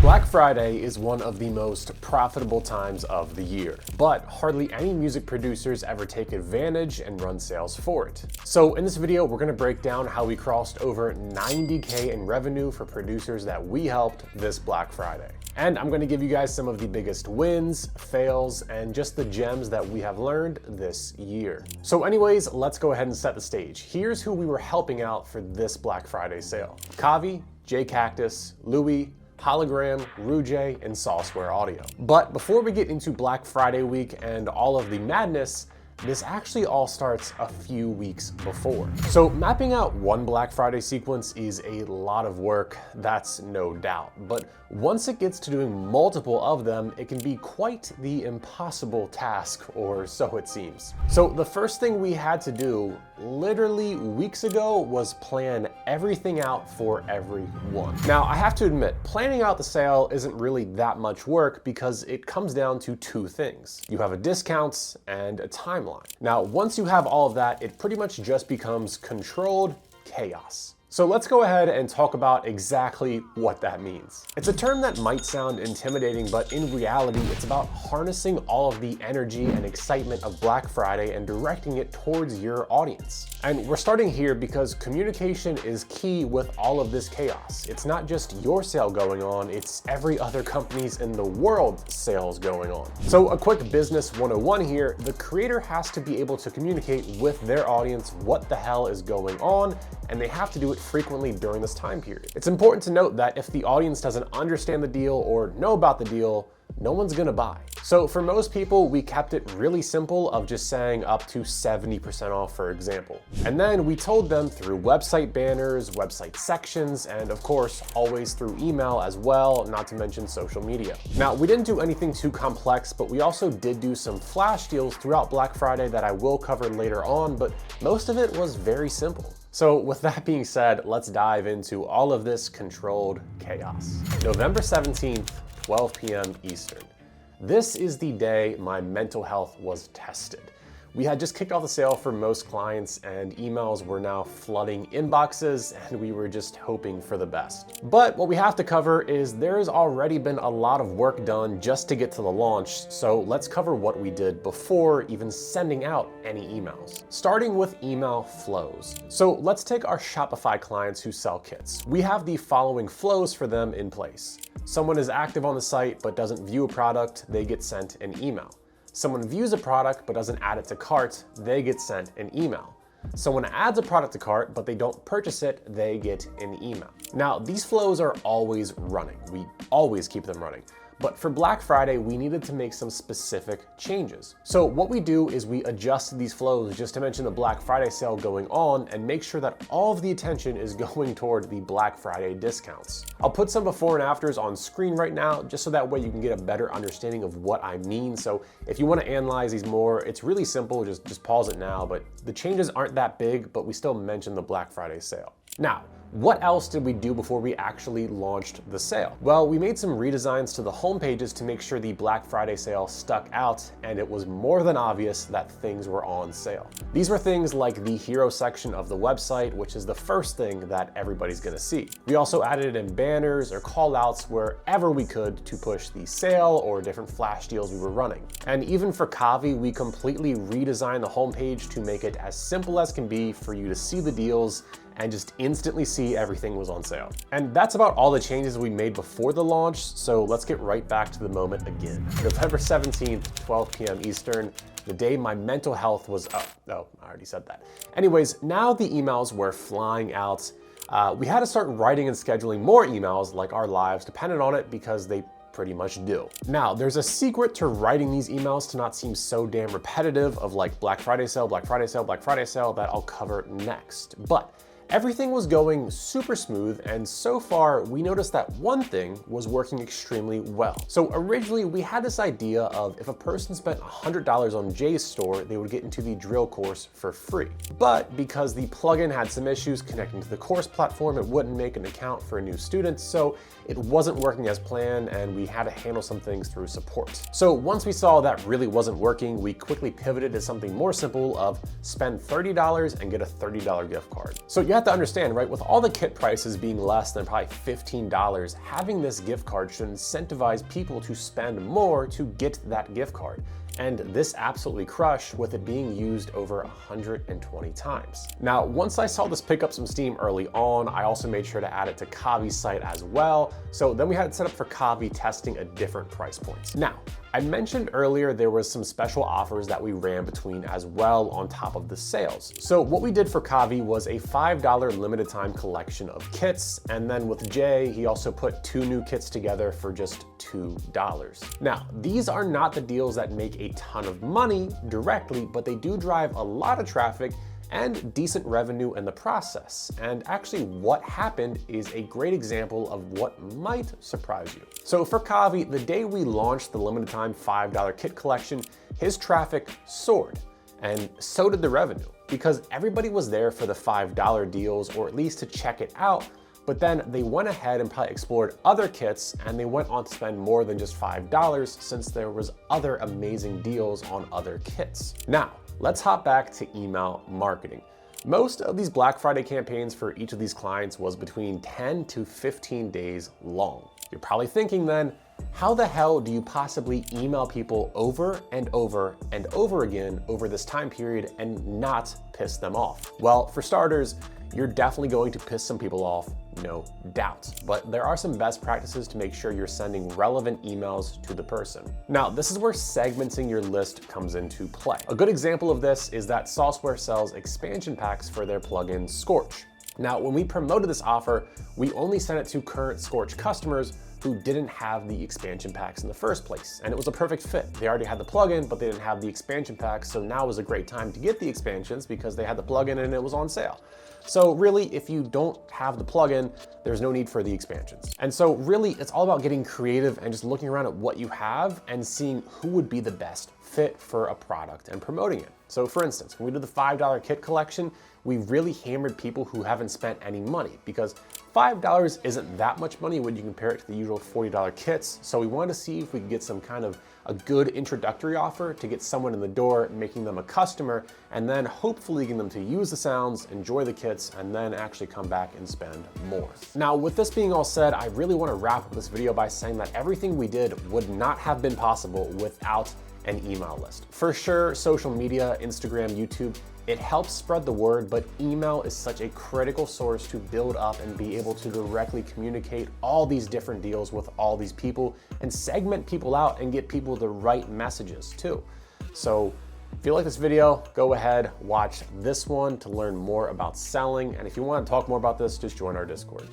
Black Friday is one of the most profitable times of the year, but hardly any music producers ever take advantage and run sales for it. So in this video, we're gonna break down how we crossed over $90K in revenue for producers that we helped this Black Friday. And I'm gonna give you guys some of the biggest wins, fails, and just the gems that we have learned this year. So anyways, let's go ahead and set the stage. Here's who we were helping out for this Black Friday sale. Kavi, J Cactus, Louis, Hologram, Rujay, and Software Audio. But before we get into Black Friday week and all of the madness, this actually all starts a few weeks before. So mapping out one Black Friday sequence is a lot of work, that's no doubt. But once it gets to doing multiple of them, it can be quite the impossible task, or so it seems. So the first thing we had to do, literally weeks ago, was plan everything out for everyone. Now, I have to admit, planning out the sale isn't really that much work because it comes down to two things. You have a discount and a timeline. Now, once you have all of that, it pretty much just becomes controlled chaos. So let's go ahead and talk about exactly what that means. It's a term that might sound intimidating, but in reality, it's about harnessing all of the energy and excitement of Black Friday and directing it towards your audience. And we're starting here because communication is key with all of this chaos. It's not just your sale going on, it's every other company's in the world sales going on. So a quick business 101 here, the creator has to be able to communicate with their audience what the hell is going on, and they have to do it frequently during this time period. It's important to note that if the audience doesn't understand the deal or know about the deal, no one's gonna buy. So for most people, we kept it really simple of just saying up to 70% off, for example. And then we told them through website banners, website sections, and of course, always through email as well, not to mention social media. Now, we didn't do anything too complex, but we also did do some flash deals throughout Black Friday that I will cover later on, but most of it was very simple. So with that being said, let's dive into all of this controlled chaos. November 17th, 12 p.m. Eastern. This is the day my mental health was tested. We had just kicked off the sale for most clients and emails were now flooding inboxes and we were just hoping for the best. But what we have to cover is there's already been a lot of work done just to get to the launch, so let's cover what we did before even sending out any emails. Starting with email flows. So let's take our Shopify clients who sell kits. We have the following flows for them in place. Someone is active on the site but doesn't view a product, they get sent an email. Someone views a product but doesn't add it to cart, they get sent an email. Someone adds a product to cart but they don't purchase it, they get an email. Now, these flows are always running. We always keep them running. But for Black Friday, we needed to make some specific changes. So what we do is we adjust these flows just to mention the Black Friday sale going on and make sure that all of the attention is going toward the Black Friday discounts. I'll put some before and afters on screen right now, just so that way you can get a better understanding of what I mean. So if you want to analyze these more, it's really simple, just pause it now, but the changes aren't that big, but we still mention the Black Friday sale. Now, what else did we do before we actually launched the sale? Well, we made some redesigns to the home pages to make sure the Black Friday sale stuck out and it was more than obvious that things were on sale. These were things like the hero section of the website, which is the first thing that everybody's gonna see. We also added in banners or call outs wherever we could to push the sale or different flash deals we were running. And even for Kavi, we completely redesigned the homepage to make it as simple as can be for you to see the deals and just instantly see everything was on sale. And that's about all the changes we made before the launch, so let's get right back to the moment again. November 17th, 12 p.m. Eastern, the day my mental health was up. Oh, I already said that. Anyways, now the emails were flying out. We had to start writing and scheduling more emails like our lives depended on it because they pretty much do. Now, there's a secret to writing these emails to not seem so damn repetitive of like Black Friday sale, Black Friday sale, Black Friday sale that I'll cover next. But everything was going super smooth, and so far we noticed that one thing was working extremely well. So originally we had this idea of if a person spent $100 on Jay's store, they would get into the drill course for free. But because the plugin had some issues connecting to the course platform, it wouldn't make an account for a new student, so it wasn't working as planned and we had to handle some things through support. So once we saw that really wasn't working, we quickly pivoted to something more simple of spend $30 and get a $30 gift card. So you have to understand, right, with all the kit prices being less than probably $15, having this gift card should incentivize people to spend more to get that gift card. And this absolutely crushed, with it being used over 120 times. Now, once I saw this pick up some steam early on, I also made sure to add it to Kavi's site as well. So then we had it set up for Kavi testing at different price points. Now, I mentioned earlier there was some special offers that we ran between as well on top of the sales. So what we did for Kavi was a $5 limited time collection of kits, and then with Jay, he also put 2 new kits together for just $2. Now, these are not the deals that make a ton of money directly, but they do drive a lot of traffic and decent revenue in the process. And actually what happened is a great example of what might surprise you. So for Kavi, the day we launched the limited time $5 kit collection, his traffic soared, and so did the revenue, because everybody was there for the $5 deals, or at least to check it out. But then they went ahead and probably explored other kits, and they went on to spend more than just $5 since there was other amazing deals on other kits. Now, let's hop back to email marketing. Most of these Black Friday campaigns for each of these clients was between 10 to 15 days long. You're probably thinking then, how the hell do you possibly email people over and over and over again over this time period and not piss them off? Well, for starters, you're definitely going to piss some people off, no doubt. But there are some best practices to make sure you're sending relevant emails to the person. Now, this is where segmenting your list comes into play. A good example of this is that Sauceware sells expansion packs for their plugin Scorch. Now, when we promoted this offer, we only sent it to current Scorch customers who didn't have the expansion packs in the first place. And it was a perfect fit. They already had the plugin, but they didn't have the expansion packs. So now was a great time to get the expansions because they had the plugin and it was on sale. So really, if you don't have the plugin, there's no need for the expansions. And so really, it's all about getting creative and just looking around at what you have and seeing who would be the best fit for a product and promoting it. So for instance, when we did the $5 kit collection, we really hammered people who haven't spent any money, because $5 isn't that much money when you compare it to the usual $40 kits. So we wanted to see if we could get some kind of a good introductory offer to get someone in the door, making them a customer, and then hopefully getting them to use the sounds, enjoy the kits, and then actually come back and spend more. Now, with this being all said, I really want to wrap up this video by saying that everything we did would not have been possible without an email list. For sure, social media, Instagram, YouTube, it helps spread the word, but email is such a critical source to build up and be able to directly communicate all these different deals with all these people and segment people out and get people the right messages too. So if you like this video, go ahead, watch this one to learn more about selling. And if you want to talk more about this, just join our Discord.